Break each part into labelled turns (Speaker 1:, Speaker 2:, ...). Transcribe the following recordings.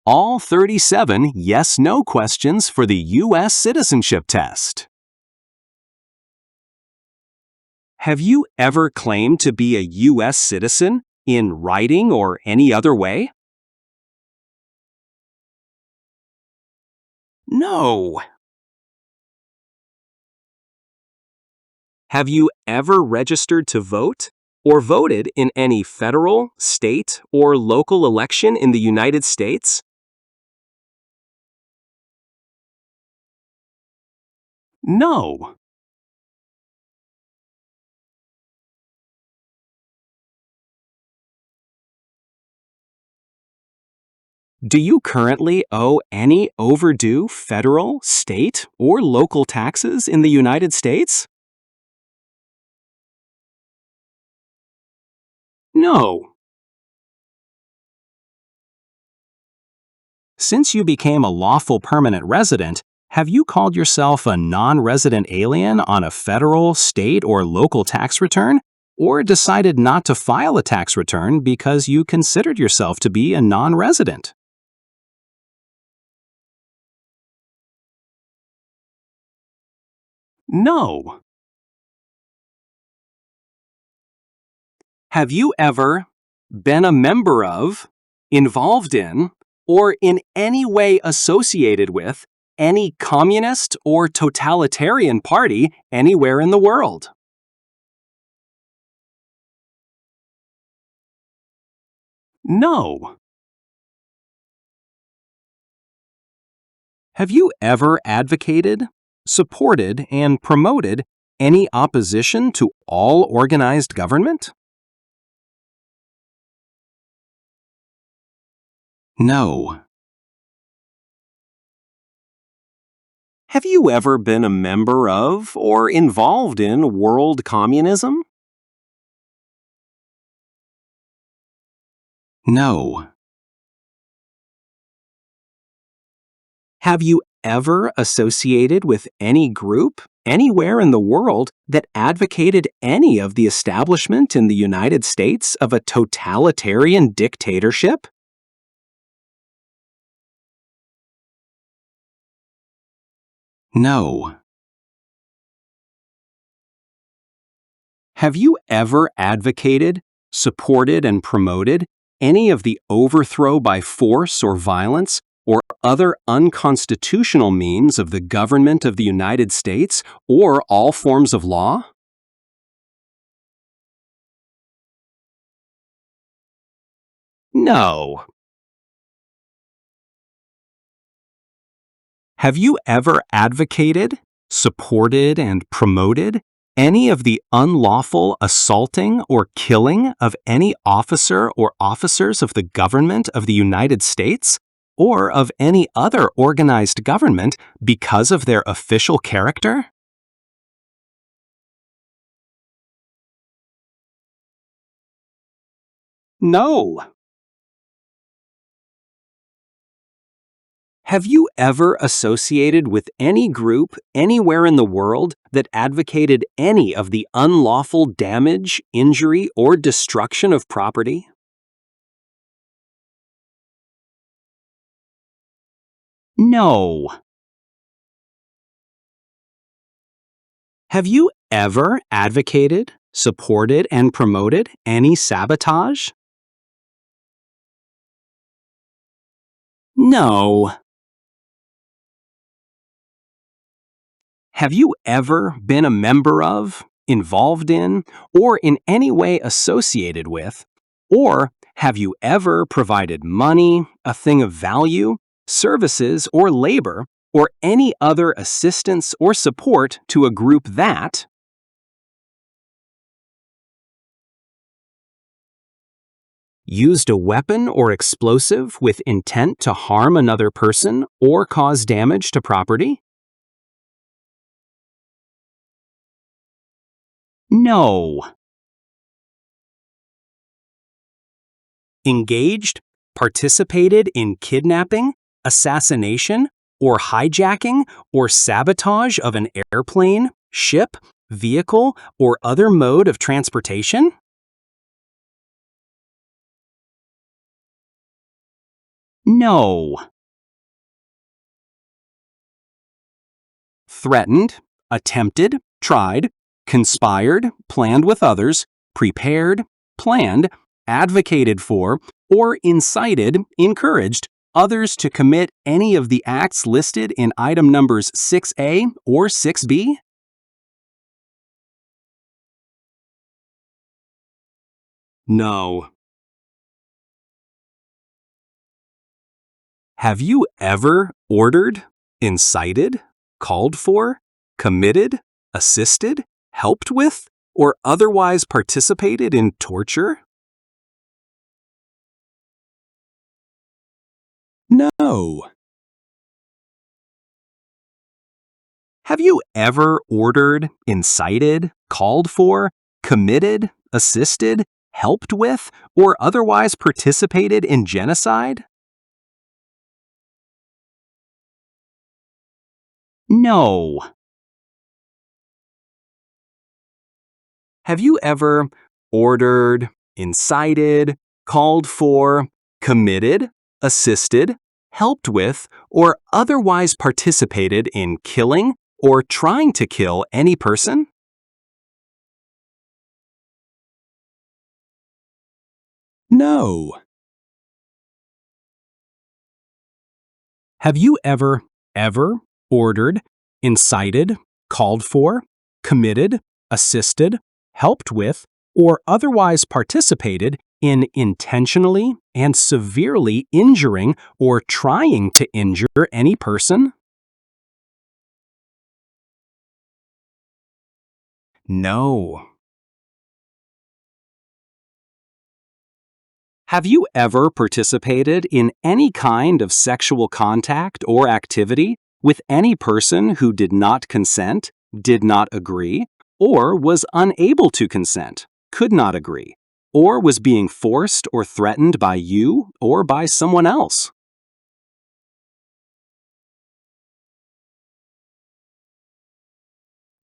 Speaker 1: all 37 yes-no questions for the U.S. citizenship test. Have you ever claimed to be a U.S. citizen in writing or any other way? No. Have you ever registered to vote or voted in any federal, state, or local election in the United States? No. Do you currently owe any overdue federal, state, or local taxes in the United States? No. Since you became a lawful permanent resident, have you called yourself a non-resident alien on a federal, state, or local tax return, or decided not to file a tax return because you considered yourself to be a non-resident? No. Have you ever been a member of, involved in, or in any way associated with any communist or totalitarian party anywhere in the world? No. Have you ever advocated, supported, and promoted any opposition to all organized government? No. Have you ever been a member of or involved in world communism? No. Have you ever associated with any group anywhere in the world that advocated any of the establishment in the United States of a totalitarian dictatorship? No. Have you ever advocated, supported, and promoted any of the overthrow by force or violence or other unconstitutional means of the government of the United States or all forms of law? No. Have you ever advocated, supported, and promoted any of the unlawful assaulting or killing of any officer or officers of the government of the United States or of any other organized government because of their official character? No. Have you ever associated with any group anywhere in the world that advocated any of the unlawful damage, injury, or destruction of property? No. Have you ever advocated, supported, and promoted any sabotage? No. Have you ever been a member of, involved in, or in any way associated with, or have you ever provided money, a thing of value, services, or labor, or any other assistance or support to a group that used a weapon or explosive with intent to harm another person or cause damage to property? No. Engaged, participated in kidnapping, assassination, or hijacking or sabotage of an airplane, ship, vehicle, or other mode of transportation? No. Threatened, attempted, tried, conspired, planned with others, prepared, planned, advocated for, or incited, encouraged others to commit any of the acts listed in item numbers 6A or 6B? No. Have you ever ordered, incited, called for, committed, assisted, helped with, or otherwise participated in torture? No. Have you ever ordered, incited, called for, committed, assisted, helped with, or otherwise participated in genocide? No. Have you ever ordered, incited, called for, committed, assisted, helped with, or otherwise participated in killing or trying to kill any person? No. Have you ever ordered, incited, called for, committed, assisted, helped with, or otherwise participated in intentionally and severely injuring or trying to injure any person? No. Have you ever participated in any kind of sexual contact or activity with any person who did not consent, did not agree, or was unable to consent, could not agree, or was being forced or threatened by you or by someone else?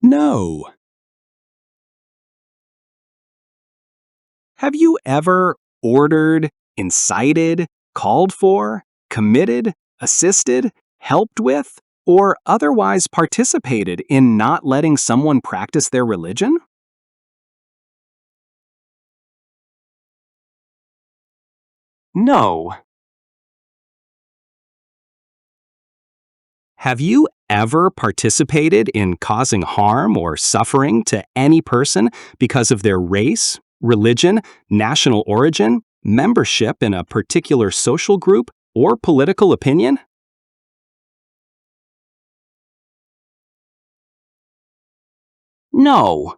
Speaker 1: No. Have you ever ordered, incited, called for, committed, assisted, helped with, or otherwise participated in not letting someone practice their religion? No. Have you ever participated in causing harm or suffering to any person because of their race, religion, national origin, membership in a particular social group, or political opinion? No.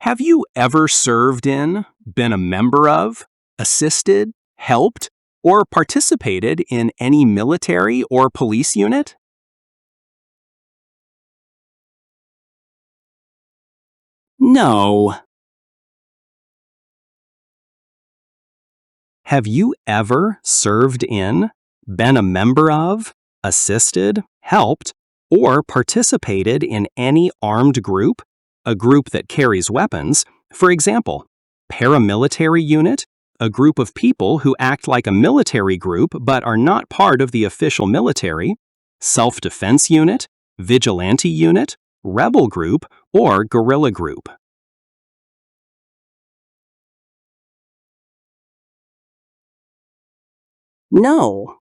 Speaker 1: Have you ever served in, been a member of, assisted, helped, or participated in any military or police unit? No. Have you ever served in, been a member of, assisted, helped, or participated in any armed group, a group that carries weapons, for example, paramilitary unit, a group of people who act like a military group but are not part of the official military, self-defense unit, vigilante unit, rebel group, or guerrilla group? No.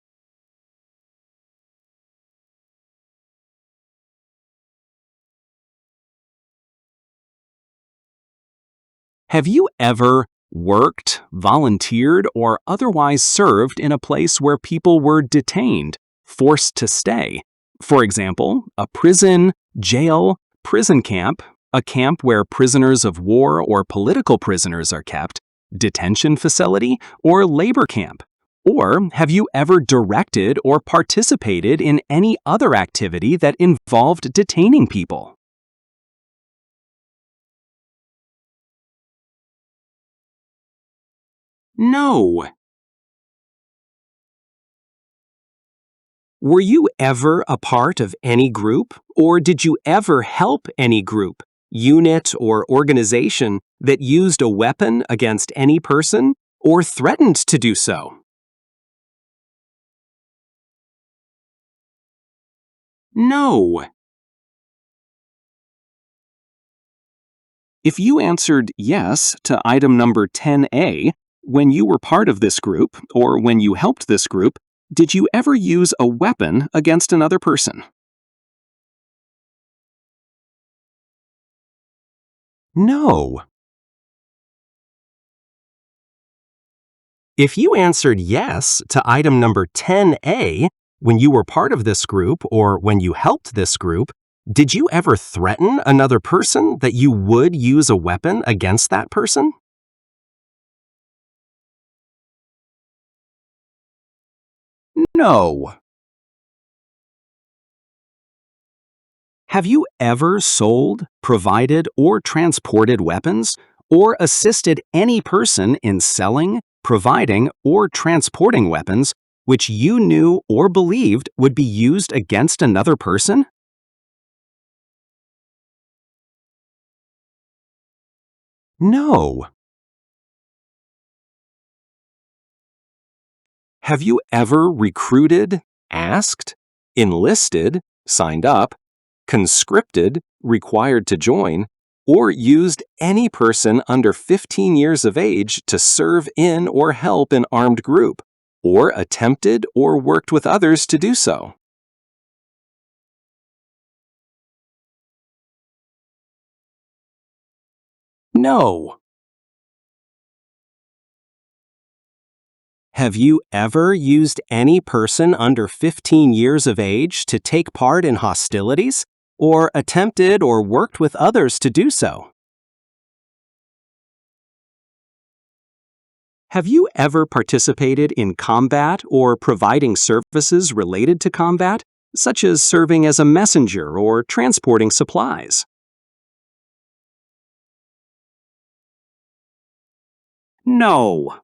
Speaker 1: Have you ever worked, volunteered, or otherwise served in a place where people were detained, forced to stay? For example, a prison, jail, prison camp, a camp where prisoners of war or political prisoners are kept, detention facility, or labor camp? Or have you ever directed or participated in any other activity that involved detaining people? No. Were you ever a part of any group, or did you ever help any group, unit, or organization that used a weapon against any person, or threatened to do so? No. If you answered yes to item number 10A, when you were part of this group or when you helped this group, did you ever use a weapon against another person? No. If you answered yes to item number 10A, when you were part of this group or when you helped this group, did you ever threaten another person that you would use a weapon against that person? No. Have you ever sold, provided, or transported weapons, or assisted any person in selling, providing, or transporting weapons which you knew or believed would be used against another person? No. Have you ever recruited, asked, enlisted, signed up, conscripted, required to join, or used any person under 15 years of age to serve in or help an armed group, or attempted or worked with others to do so? No. Have you ever used any person under 15 years of age to take part in hostilities, or attempted or worked with others to do so? Have you ever participated in combat or providing services related to combat, such as serving as a messenger or transporting supplies? No.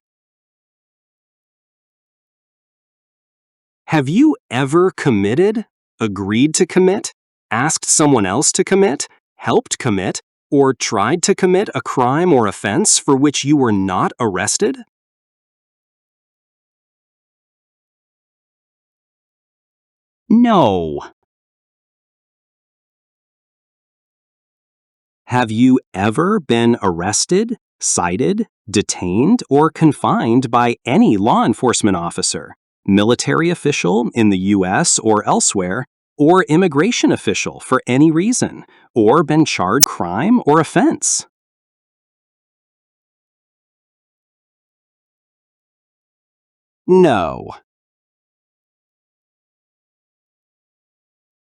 Speaker 1: Have you ever committed, agreed to commit, asked someone else to commit, helped commit, or tried to commit a crime or offense for which you were not arrested? No. Have you ever been arrested, cited, detained, or confined by any law enforcement officer, military official in the U.S. or elsewhere, or immigration official for any reason, or been charged crime or offense? No.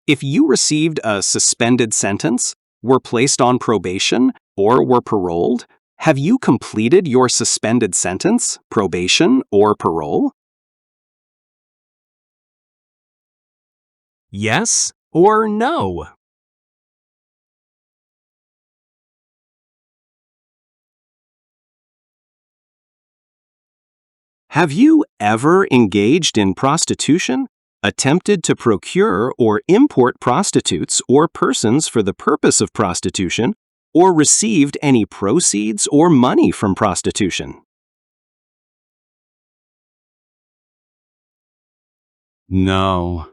Speaker 1: If you received a suspended sentence, were placed on probation, or were paroled, have you completed your suspended sentence, probation, or parole? Yes or no? Have you ever engaged in prostitution, attempted to procure or import prostitutes or persons for the purpose of prostitution, or received any proceeds or money from prostitution? No.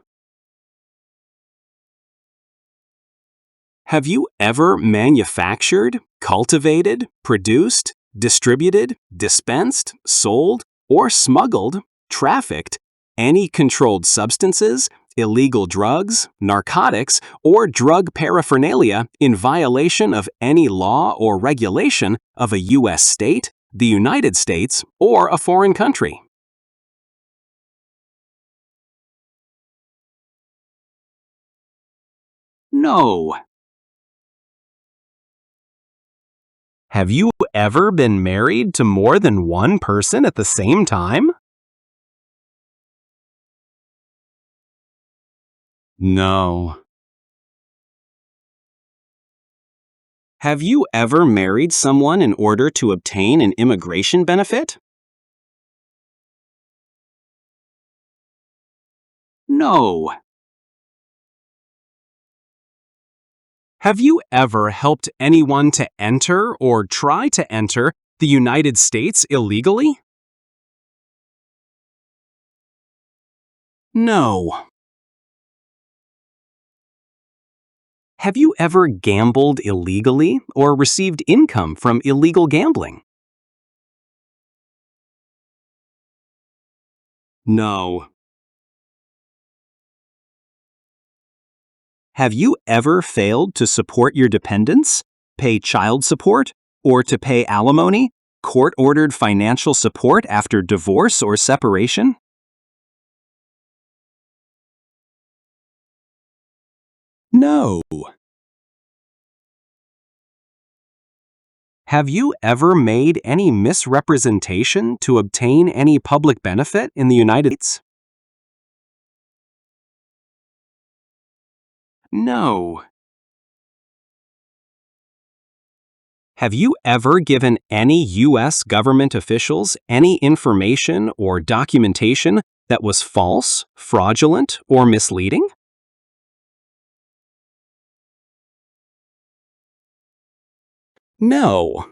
Speaker 1: Have you ever manufactured, cultivated, produced, distributed, dispensed, sold, or smuggled, trafficked any controlled substances, illegal drugs, narcotics, or drug paraphernalia in violation of any law or regulation of a U.S. state, the United States, or a foreign country? No. Have you ever been married to more than one person at the same time? No. Have you ever married someone in order to obtain an immigration benefit? No. Have you ever helped anyone to enter or try to enter the United States illegally? No. Have you ever gambled illegally or received income from illegal gambling? No. Have you ever failed to support your dependents, pay child support, or to pay alimony, court-ordered financial support after divorce or separation? No. Have you ever made any misrepresentation to obtain any public benefit in the United States? No. Have you ever given any U.S. government officials any information or documentation that was false, fraudulent, or misleading? No.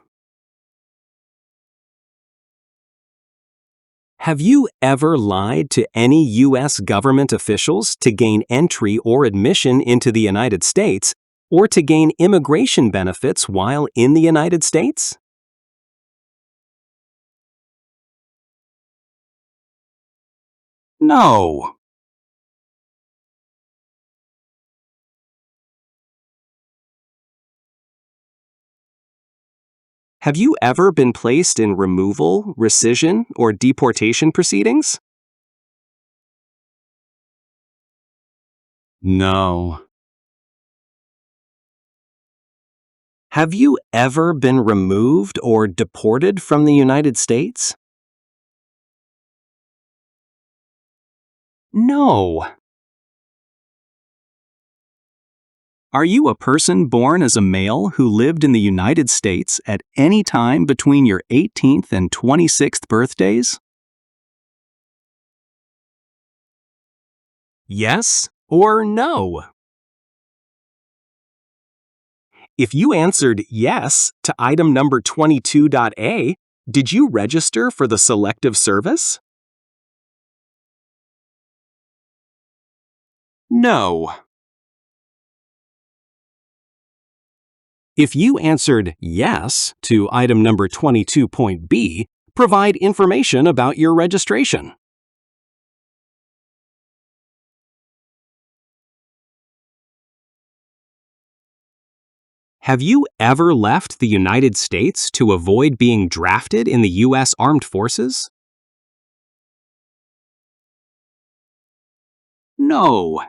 Speaker 1: Have you ever lied to any U.S. government officials to gain entry or admission into the United States, or to gain immigration benefits while in the United States? No. Have you ever been placed in removal, rescission, or deportation proceedings? No. Have you ever been removed or deported from the United States? No. Are you a person born as a male who lived in the United States at any time between your 18th and 26th birthdays? Yes or no? If you answered yes to item number 22.a, did you register for the Selective Service? No. If you answered yes to item number 22.b, provide information about your registration. Have you ever left the United States to avoid being drafted in the U.S. Armed Forces? No.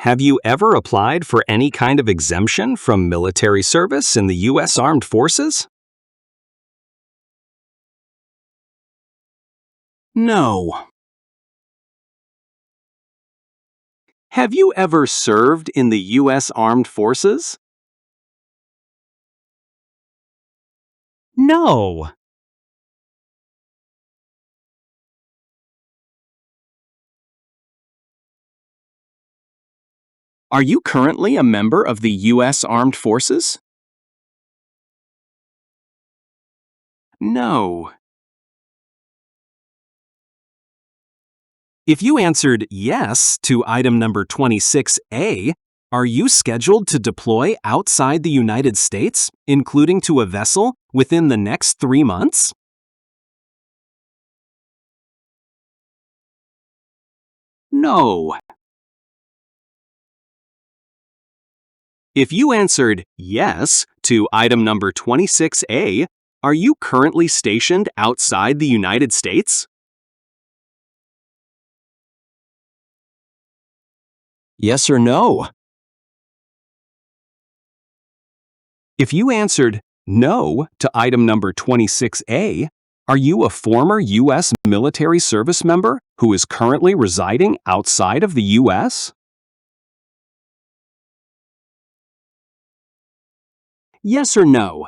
Speaker 1: Have you ever applied for any kind of exemption from military service in the U.S. Armed Forces? No. Have you ever served in the U.S. Armed Forces? No. Are you currently a member of the U.S. Armed Forces? No. If you answered yes to item number 26A, are you scheduled to deploy outside the United States, including to a vessel, within the next 3 months? No. If you answered yes to item number 26A, are you currently stationed outside the United States? Yes or no? If you answered no to item number 26A, are you a former U.S. military service member who is currently residing outside of the U.S.? Yes or no?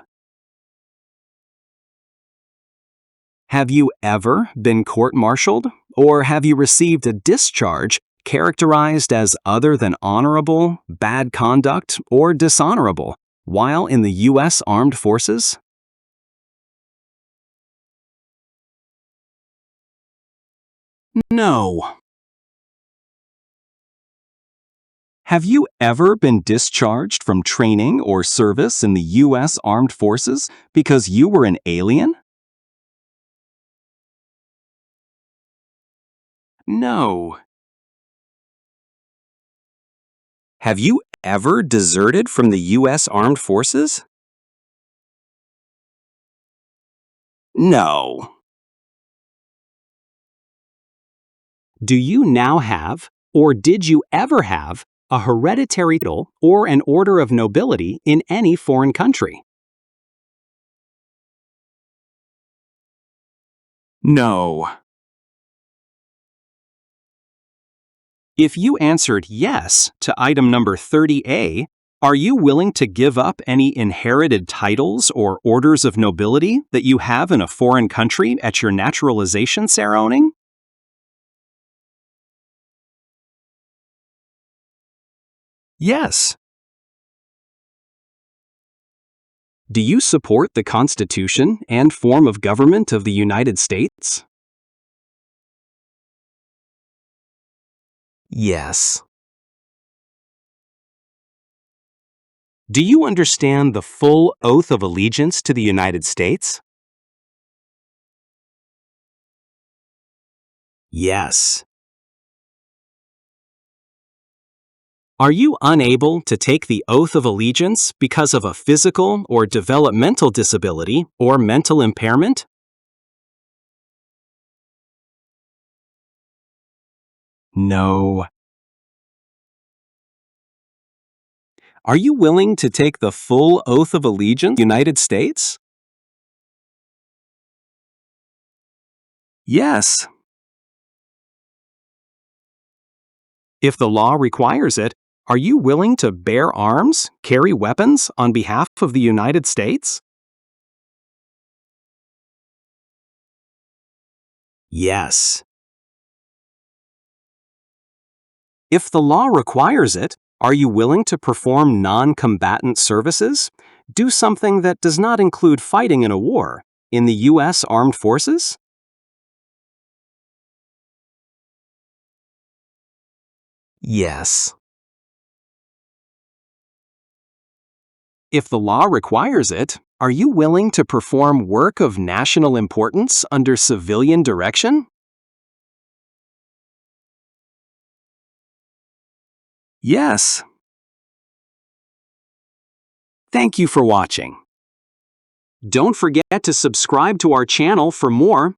Speaker 1: Have you ever been court-martialed, or have you received a discharge characterized as other than honorable, bad conduct, or dishonorable while in the U.S. Armed Forces? No. Have you ever been discharged from training or service in the U.S. Armed Forces because you were an alien? No. Have you ever deserted from the U.S. Armed Forces? No. Do you now have, or did you ever have, a hereditary title or an order of nobility in any foreign country? No. If you answered yes to item number 30A, are you willing to give up any inherited titles or orders of nobility that you have in a foreign country at your naturalization ceremony? Yes. Do you support the Constitution and form of government of the United States? Yes. Do you understand the full oath of allegiance to the United States? Yes. Are you unable to take the oath of allegiance because of a physical or developmental disability or mental impairment? No. Are you willing to take the full oath of allegiance to the United States? Yes. If the law requires it, are you willing to bear arms, carry weapons on behalf of the United States? Yes. If the law requires it, are you willing to perform non-combatant services? Do something that does not include fighting in a war in the U.S. Armed Forces? Yes. If the law requires it, are you willing to perform work of national importance under civilian direction? Yes. Thank you for watching. Don't forget to subscribe to our channel for more